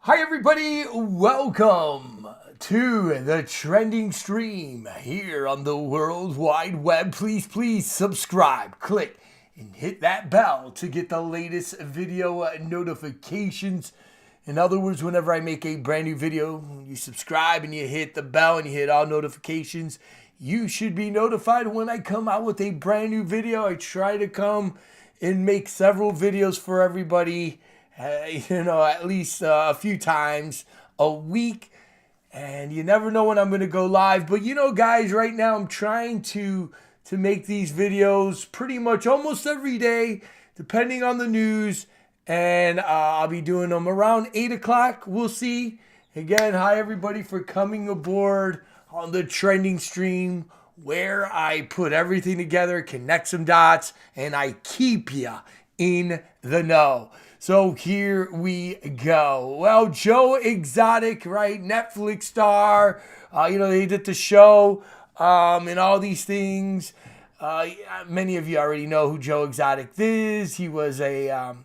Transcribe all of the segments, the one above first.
Hi everybody, welcome to the trending stream here on the World Wide Web. Please subscribe, click, and hit that bell to get the latest video notifications. In other words, whenever I make a brand new video, you subscribe and you hit the bell and you hit all notifications, you should be notified when I come out with a brand new video. I try to come and make several videos for everybody, at least a few times a week. And you never know when I'm going to go live. But guys, right now I'm trying to make these videos pretty much almost every day, depending on the news. And I'll be doing them around 8 o'clock. We'll see. Again, hi everybody for coming aboard on the trending stream, where I put everything together, connect some dots, and I keep you in the know. So here we go. Well, Joe Exotic, right? Netflix star. They did the show and all these things. Many of you already know who Joe Exotic is. He was a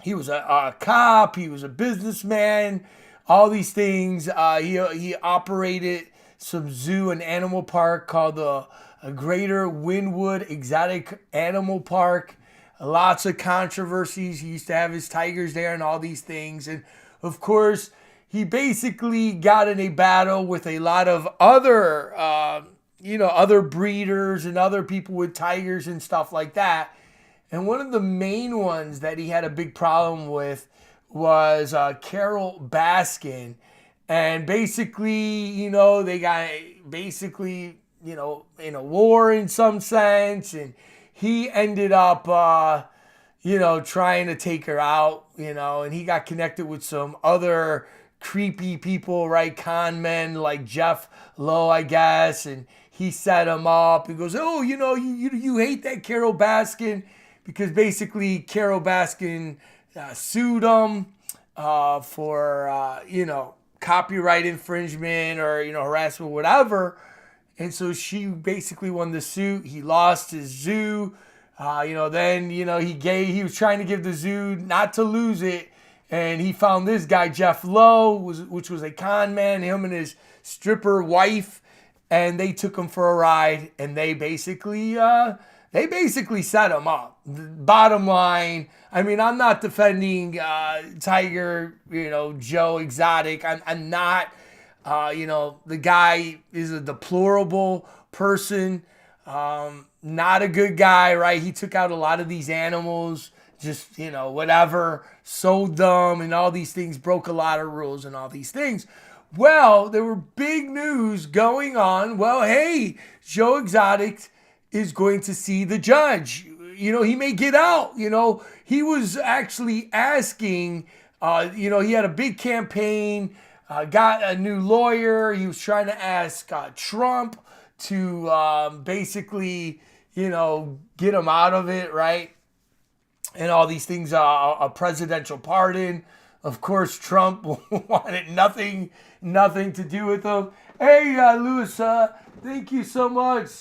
cop. He was a businessman. All these things. He operated some zoo and animal park called the Greater Wynwood Exotic Animal Park. Lots of controversies. He used to have his tigers there and all these things. And of course, he basically got in a battle with a lot of other, other breeders and other people with tigers and stuff like that. And one of the main ones that he had a big problem with was Carol Baskin. And basically, they got in a war in some sense. And he ended up, trying to take her out, and he got connected with some other creepy people, right? Con men like Jeff Lowe, I guess. And he set him up. He goes, oh, you hate that Carol Baskin, because basically Carol Baskin sued him for, copyright infringement or, harassment, whatever. And so she basically won the suit. He lost his zoo. He was trying to give the zoo not to lose it. And he found this guy, Jeff Lowe, which was a con man, him and his stripper wife. And they took him for a ride. And they basically set him up. Bottom line, I'm not defending Tiger, Joe Exotic. I'm not. The guy is a deplorable person, not a good guy, right? He took out a lot of these animals, just, whatever, sold them and all these things, broke a lot of rules and all these things. Well, there were big news going on. Well, hey, Joe Exotic is going to see the judge. He may get out. He was actually asking, he had a big campaign. Got a new lawyer. He was trying to ask Trump to basically, get him out of it, right? And all these things, a presidential pardon. Of course, Trump wanted nothing to do with him. Hey, Louis, thank you so much.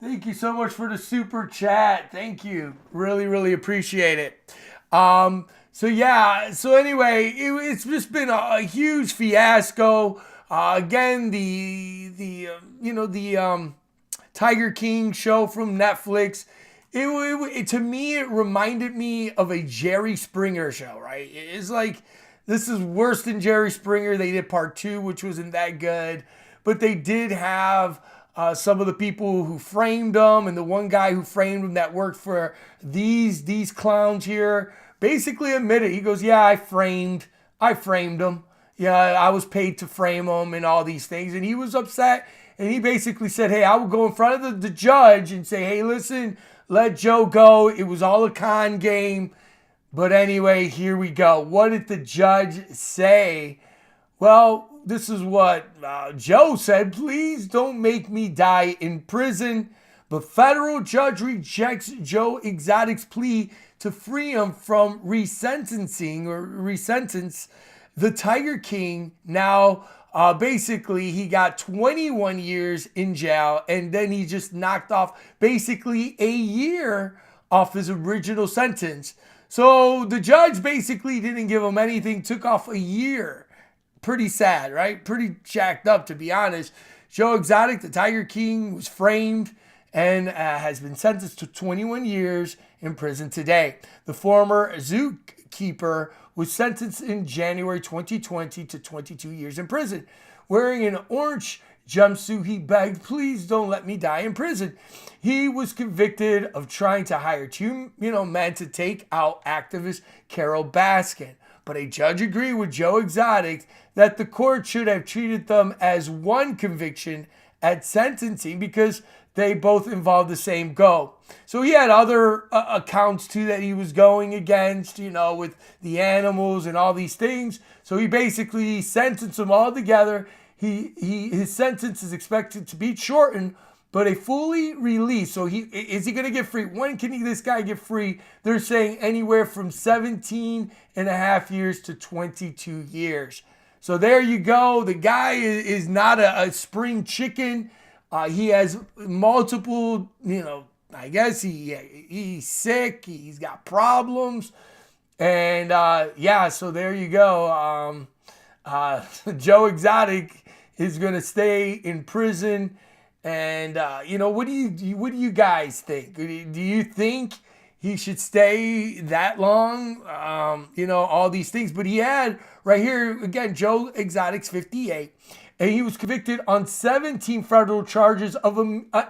Thank you so much for the super chat. Thank you. Really appreciate it. So anyway, it's just been a huge fiasco. Again, the Tiger King show from Netflix. To me, it reminded me of a Jerry Springer show, right? It's like, this is worse than Jerry Springer. They did part 2, which wasn't that good, but they did have some of the people who framed them, and the one guy who framed them that worked for these clowns here basically admitted. He goes, yeah, I framed them. Yeah, I was paid to frame them and all these things. And he was upset. And he basically said, hey, I will go in front of the judge and say, hey, listen, let Joe go. It was all a con game. But anyway, here we go. What did the judge say? Well, this is what Joe said. Please don't make me die in prison. The federal judge rejects Joe Exotic's plea to free him from resentence the Tiger King. Now, basically, he got 21 years in jail, and then he just knocked off basically a year off his original sentence. So the judge basically didn't give him anything, took off a year. Pretty sad, right? Pretty jacked up, to be honest. Joe Exotic, the Tiger King, was framed and has been sentenced to 21 years in prison today. The former zookeeper was sentenced in January 2020 to 22 years in prison. Wearing an orange jumpsuit, he begged, "Please don't let me die in prison." He was convicted of trying to hire two, men to take out activist Carol Baskin. But a judge agreed with Joe Exotic that the court should have treated them as one conviction at sentencing because they both involved the same go. So he had other accounts too that he was going against, with the animals and all these things. So he basically sentenced them all together. His sentence is expected to be shortened, but a fully released. So is he going to get free? When can this guy get free? They're saying anywhere from 17 and a half years to 22 years. So there you go. The guy is not a spring chicken. He has multiple, I guess he's sick. He's got problems. And so there you go. Joe Exotic is going to stay in prison. And what do you guys think? Do you think he should stay that long? All these things. But he had right here again, Joe Exotic's 58, and he was convicted on 17 federal charges of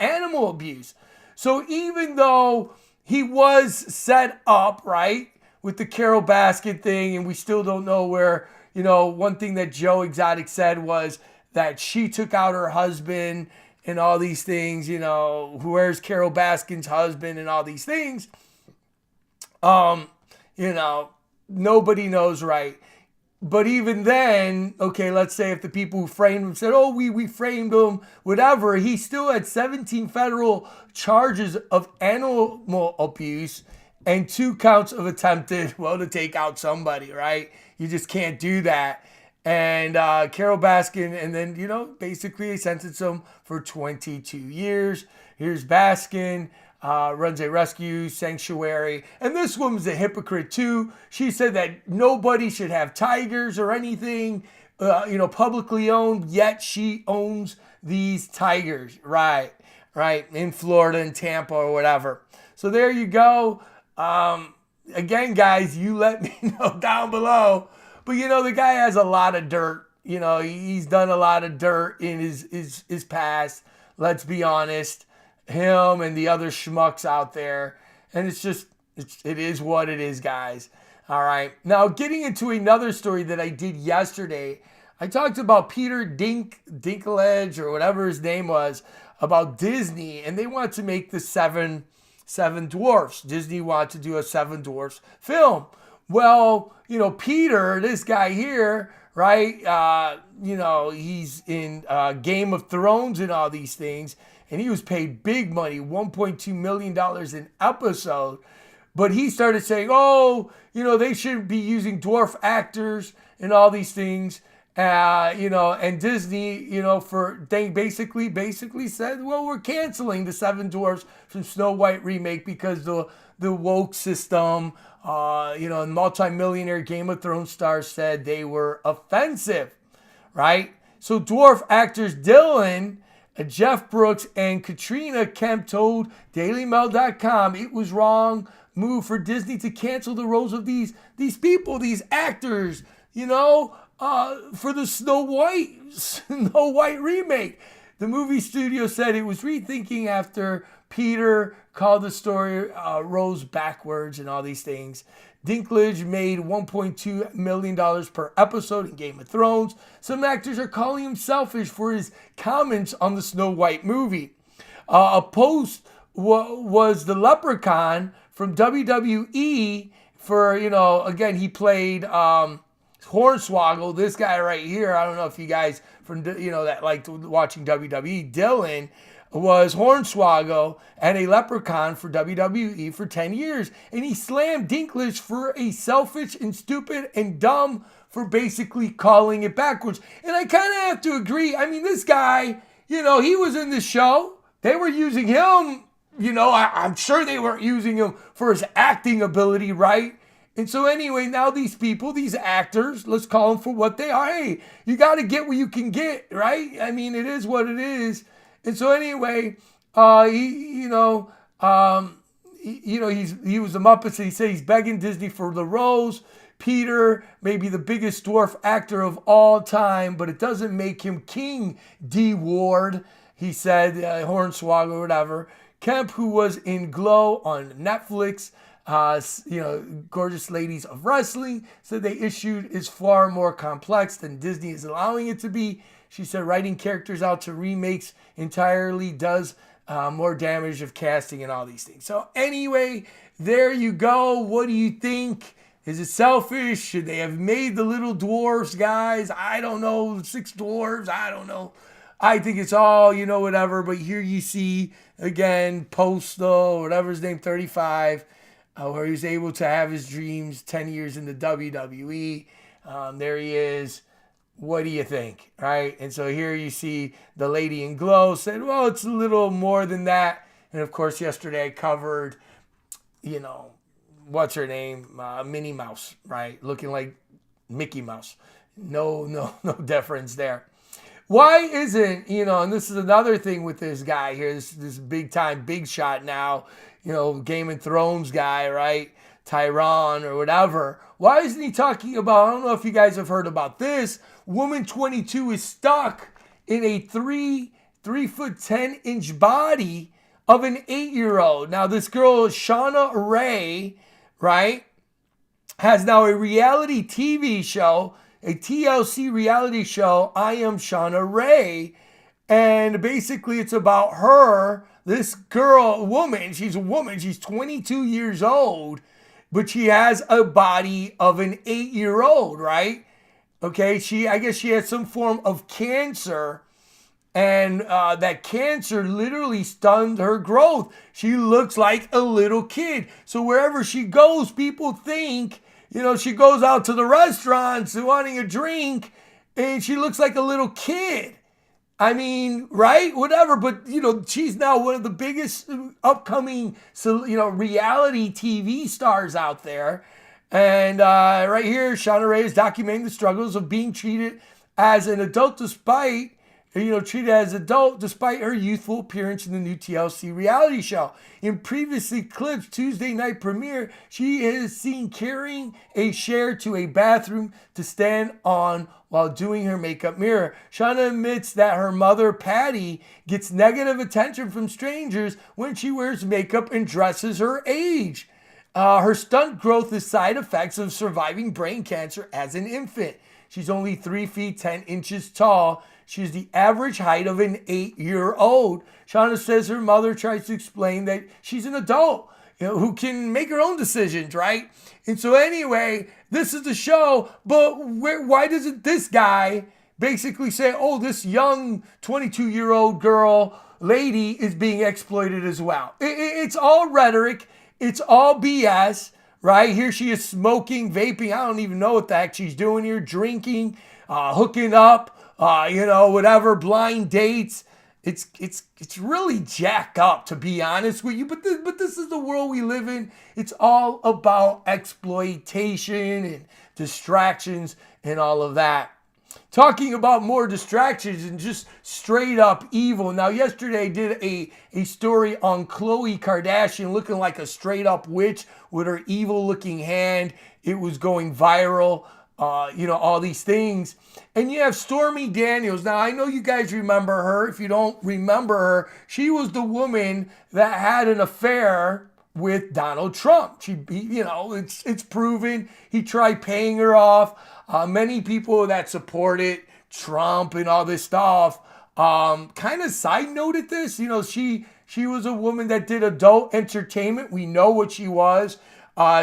animal abuse. So even though he was set up right with the Carol Baskin thing, and we still don't know where. One thing that Joe Exotic said was that she took out her husband and all these things, where's Carol Baskin's husband and all these things. Nobody knows, right? But even then, okay, let's say if the people who framed him said, "Oh, we framed him," whatever, he still had 17 federal charges of animal abuse and 2 counts of attempted, to take out somebody, right? You just can't do that. And Carol Baskin, and then, basically they sentenced him for 22 years. Here's Baskin, runs a rescue sanctuary. And this woman's a hypocrite too. She said that nobody should have tigers or anything, publicly owned, yet she owns these tigers, right, in Florida and Tampa or whatever. So there you go. Again, guys, you let me know down below. But, the guy has a lot of dirt. He's done a lot of dirt in his past. Let's be honest. Him and the other schmucks out there. And it is what it is, guys. All right. Now, getting into another story that I did yesterday. I talked about Peter Dinklage or whatever his name was, about Disney. And they want to make the Seven Dwarfs. Disney wants to do a Seven Dwarfs film. Well, Peter, this guy here, right? He's in Game of Thrones and all these things. And he was paid big money, $1.2 million an episode. But he started saying, they shouldn't be using dwarf actors and all these things. And Disney, they basically said, well, we're canceling the Seven Dwarfs from Snow White remake because the woke system, and multi-millionaire Game of Thrones stars said they were offensive, right? So dwarf actors Dylan, Jeff Brooks, and Katrina Kemp told DailyMail.com it was wrong move for Disney to cancel the roles of these people, these actors, for the Snow White remake. The movie studio said it was rethinking after Peter called the story rose backwards and all these things. Dinklage made $1.2 million per episode in Game of Thrones. Some actors are calling him selfish for his comments on the Snow White movie. A post was the Leprechaun from WWE for, again, he played Hornswoggle, this guy right here. I don't know if you guys from that liked watching WWE. Dylan was Hornswoggle and a leprechaun for WWE for 10 years. And he slammed Dinklage for a selfish and stupid and dumb for basically calling it backwards. And I kind of have to agree. I mean, this guy, he was in the show. They were using him, I'm sure they weren't using him for his acting ability, right? And so anyway, now these people, these actors, let's call them for what they are. Hey, you got to get what you can get, right? I mean, it is what it is. And so anyway, he was a Muppet, so he said he's begging Disney for the roles. Peter may be the biggest dwarf actor of all time, but it doesn't make him King D. Ward, he said, Hornswoggle or whatever. Kemp, who was in Glow on Netflix, Gorgeous Ladies of Wrestling, said the issue is far more complex than Disney is allowing it to be. She said writing characters out to remakes entirely does more damage of casting and all these things. So anyway, there you go. What do you think? Is it selfish? Should they have made the little dwarfs, guys? I don't know. 6 dwarves? I don't know. I think it's all, whatever. But here you see, again, Postal, whatever his name, 35, where he was able to have his dreams 10 years in the WWE. There he is. What do you think, right? And so here you see the lady in Glow said, well, it's a little more than that. And, of course, yesterday I covered, what's her name? Minnie Mouse, right? Looking like Mickey Mouse. No difference there. Why isn't, and this is another thing with this guy here, this big time, big shot now, Game of Thrones guy, right? Tyron or whatever. Why isn't he talking about, I don't know if you guys have heard about this, woman 22 is stuck in a 3 foot 10-inch body of an 8-year-old. Now this girl, Shauna Rae, right, has now a reality TV show, a TLC reality show, I Am Shauna Rae. And basically it's about her, this girl, she's a woman, she's 22 years old, but she has a body of an 8-year-old, right? Okay, I guess she has some form of cancer, and that cancer literally stunned her growth. She looks like a little kid. So wherever she goes, people think, she goes out to the restaurants wanting a drink, and she looks like a little kid. I mean, right? Whatever. But, she's now one of the biggest upcoming, reality TV stars out there. And right here, Shauna Rae is documenting the struggles of being treated as an adult despite her youthful appearance in the new TLC reality show. In previously clips Tuesday night premiere, she is seen carrying a chair to a bathroom to stand on while doing her makeup mirror. Shauna admits that her mother, Patty, gets negative attention from strangers when she wears makeup and dresses her age. Her stunt growth is side effects of surviving brain cancer as an infant. She's only 3 feet 10 inches tall. She's the average height of an 8-year-old. Shauna says her mother tries to explain that she's an adult, who can make her own decisions, right? And so anyway, this is the show, but why doesn't this guy basically say, oh, this young 22-year-old girl, lady, is being exploited as well? It's all rhetoric. It's all BS, right? Here she is smoking, vaping. I don't even know what the heck she's doing here. Drinking, hooking up, whatever, blind dates. It's really jacked up, to be honest with you. But this is the world we live in. It's all about exploitation and distractions and all of that. Talking about more distractions and just straight up evil. Now, yesterday I did a story on Khloe Kardashian looking like a straight up witch with her evil looking hand. It was going viral, all these things. And you have Stormy Daniels. Now, I know you guys remember her. If you don't remember her, she was the woman that had an affair with Donald Trump. It's proven. He tried paying her off. Many people that supported Trump and all this stuff kind of side noted this. She was a woman that did adult entertainment. We know what she was.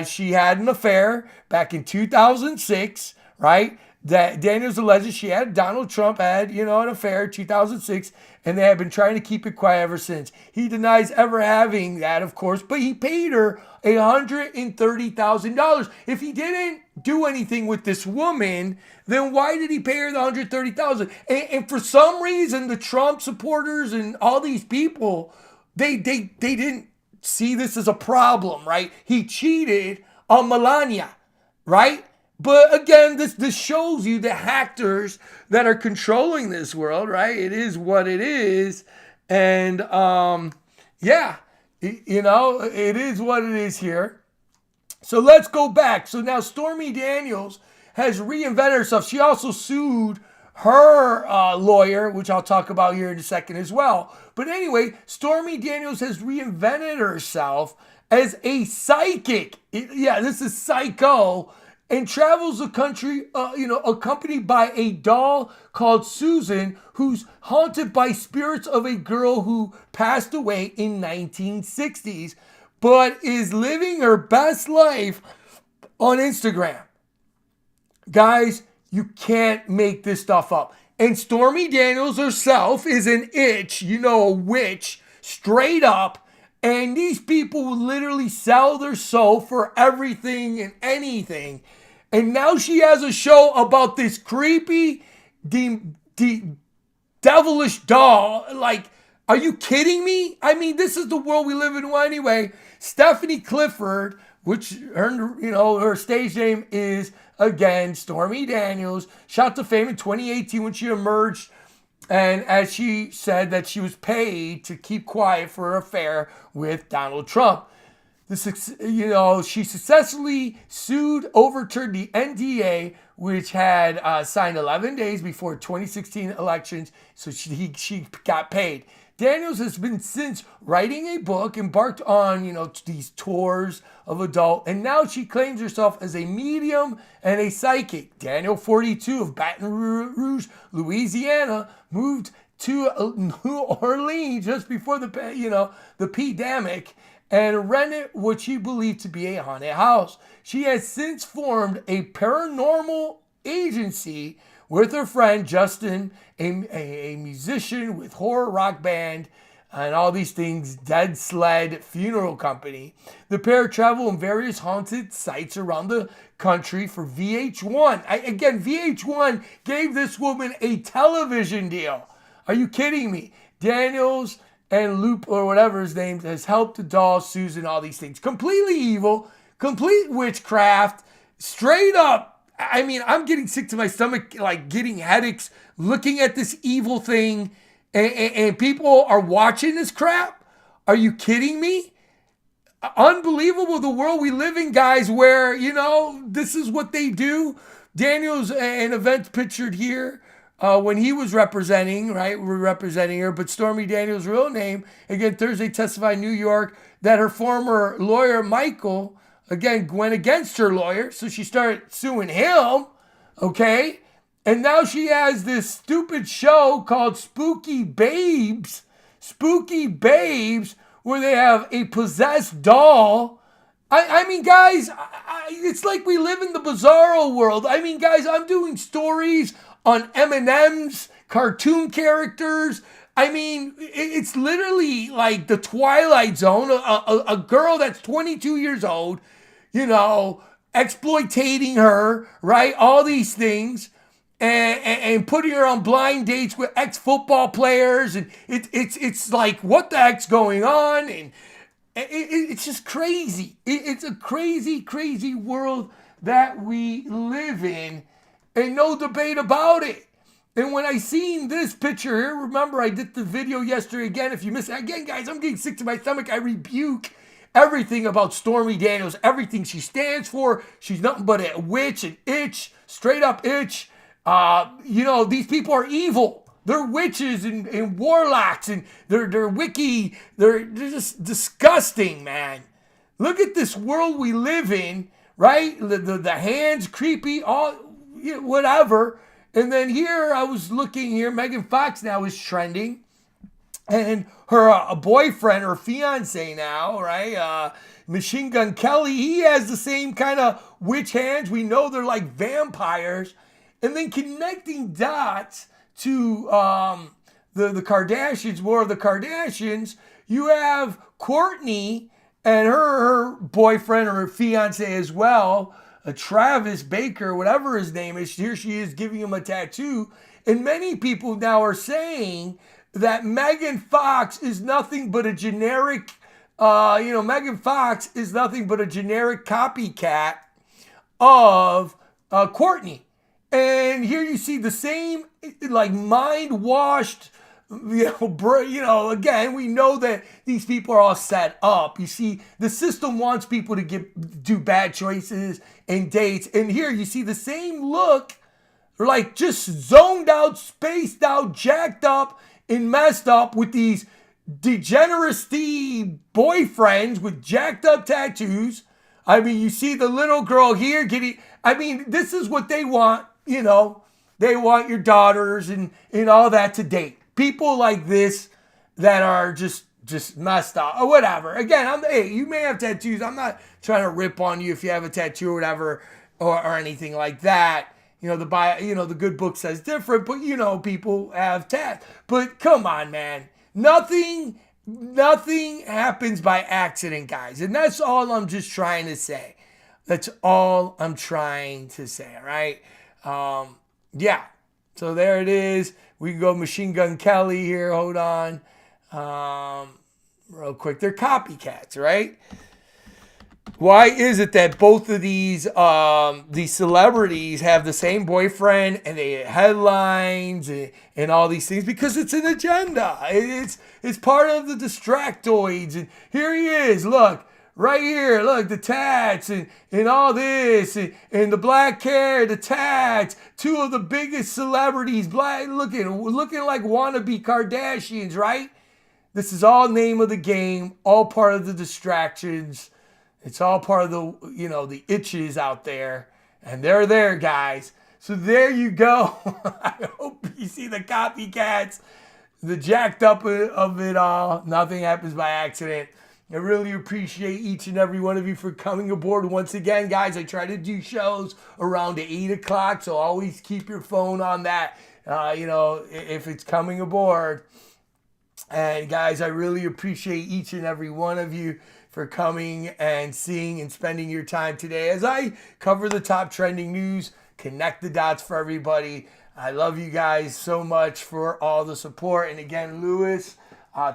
She had an affair back in 2006, right? That Daniels alleges she had Donald Trump had, an affair in 2006, and they have been trying to keep it quiet ever since. He denies ever having that, of course, but he paid her $130,000. If he didn't do anything with this woman, then why did he pay her the $130,000? And for some reason, the Trump supporters and all these people, they didn't see this as a problem, right? He cheated on Melania. right? But again, this shows you the actors that are controlling this world, right? It is what it is, and yeah, it is what it is here. So let's go back. So now Stormy Daniels has reinvented herself. She also sued her lawyer, which I'll talk about here in a second as well. But anyway, Stormy Daniels has reinvented herself as a psychic. Yeah, this is psycho. And travels the country, accompanied by a doll called Susan, who's haunted by spirits of a girl who passed away in 1960s, but is living her best life on Instagram. Guys, you can't make this stuff up. And Stormy Daniels herself is an a witch, straight up. And these people will literally sell their soul for everything and anything. And now she has a show about this creepy, devilish doll. Like, are you kidding me? I mean, this is the world we live in anyway. Stephanie Clifford, which her stage name is, again, Stormy Daniels, shot to fame in 2018 when she emerged. And as she said that she was paid to keep quiet for her affair with Donald Trump. She successfully sued, overturned the NDA, which had signed 11 days before 2016 elections. So she got paid. Daniels has been since writing a book, embarked on, these tours of adult, and now she claims herself as a medium and a psychic. Daniel, 42, of Baton Rouge, Louisiana, moved to New Orleans just before the pandemic and rented what she believed to be a haunted house. She has since formed a paranormal agency with her friend Justin, a musician with horror rock band and all these things, Dead Sled Funeral Company. The pair travel in various haunted sites around the country for VH1. VH1 gave this woman a television deal. Are you kidding me? Daniels and Loop, or whatever his name, has helped the doll, Susan, all these things. Completely evil, complete witchcraft, straight up. I mean, I'm getting sick to my stomach, like getting headaches, looking at this evil thing, and people are watching this crap. Are you kidding me? Unbelievable, the world we live in, guys, where, this is what they do. Daniel's an event pictured here when he was representing, right? We're representing her, but Stormy Daniels' real name, again, Thursday testified in New York that her former lawyer, Michael, again, went against her lawyer, so she started suing him, okay? And now she has this stupid show called Spooky Babes, where they have a possessed doll. I mean, guys, it's like we live in the bizarro world. I mean, guys, I'm doing stories on M&M's, cartoon characters. I mean, it's literally like the Twilight Zone, a girl that's 22 years old, exploitating her, right? All these things, and putting her on blind dates with ex-football players, and it's like, what the heck's going on? And it's just crazy. It's a crazy, crazy world that we live in, and no debate about it. And when I seen this picture here, remember I did the video yesterday again. If you missed it, again, guys, I'm getting sick to my stomach. I rebuke everything about Stormy Daniels, everything she stands for. She's nothing but a witch, an itch, straight up itch. These people are evil. They're witches and warlocks, and they're wiki. They're just disgusting, man. Look at this world we live in, right? The hands creepy, all whatever. And then here I was looking here. Megan Fox now is trending, and her boyfriend or fiance now, right? Machine Gun Kelly. He has the same kind of witch hands. We know they're like vampires. And then connecting dots to the Kardashians, more of the Kardashians, you have Courtney and her boyfriend or her fiance as well, Travis Baker, whatever his name is. Here she is giving him a tattoo. And many people now are saying that Megan Fox is nothing but a generic, Megan Fox is nothing but a generic copycat of Courtney. And here you see the same, like, mind washed, again, we know that these people are all set up. You see, the system wants people to do bad choices and dates. And here you see the same look, like just zoned out, spaced out, jacked up, and messed up with these degeneracy boyfriends with jacked up tattoos. I mean, you see the little girl here getting, I mean, this is what they want, They want your daughters and all that to date. People like this that are just messed up or whatever. Again, hey, you may have tattoos. I'm not trying to rip on you if you have a tattoo or whatever or anything like that. The good book says different, but people have tats. But come on, man. Nothing happens by accident, guys. And that's all I'm just trying to say. That's all I'm trying to say, all right? Yeah. So there it is. We can go Machine Gun Kelly here. Hold on. Real quick. They're copycats, right? Why is it that both of these celebrities have the same boyfriend and they headlines and all these things? Because it's an agenda. It's part of the distractoids. And here he is. Look, right here. Look, the tats and all this and the black hair, the tats. Two of the biggest celebrities, black looking like wannabe Kardashians, right? This is all name of the game. All part of the distractions. It's all part of the itches out there. And they're there, guys. So there you go. I hope you see the copycats, the jacked up of it all. Nothing happens by accident. I really appreciate each and every one of you for coming aboard once again, guys. I try to do shows around 8 o'clock, so always keep your phone on that, if it's coming aboard. And guys, I really appreciate each and every one of you for coming and seeing and spending your time today as I cover the top trending news, connect the dots for everybody. I love you guys so much for all the support. And again, Louis,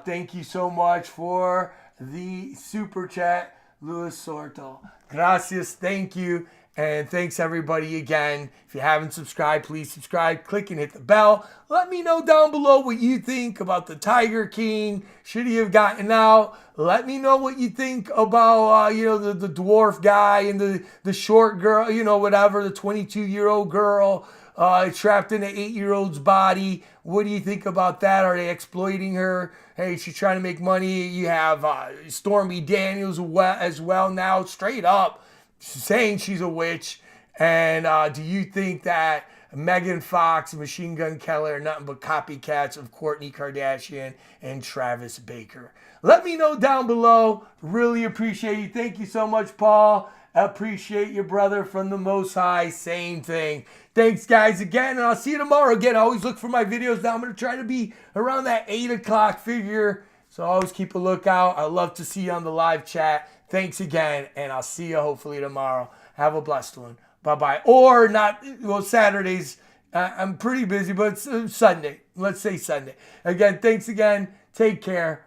thank you so much for the super chat. Louis Sorto. Gracias. Thank you. And thanks everybody again. If you haven't subscribed, please subscribe. Click and hit the bell. Let me know down below what you think about the Tiger King. Should he have gotten out? Let me know what you think about, the dwarf guy and the short girl, whatever, the 22-year-old girl trapped in an 8-year-old's body. What do you think about that? Are they exploiting her? Hey, she's trying to make money. You have Stormy Daniels as well now, straight up saying she's a witch. And do you think that Megan Fox and Machine Gun Kelly are nothing but copycats of Kourtney Kardashian and Travis Baker? Let me know down below. Really appreciate you. Thank you so much, Paul. Appreciate your brother from the Most High. Same thing. Thanks, guys, again, and I'll see you tomorrow. Again, always look for my videos now. I'm going to try to be around that 8 o'clock figure, so always keep a lookout. I love to see you on the live chat. Thanks again, and I'll see you hopefully tomorrow. Have a blessed one. Bye-bye. Or not, well, Saturdays, I'm pretty busy, but it's Sunday. Let's say Sunday. Again, thanks again. Take care.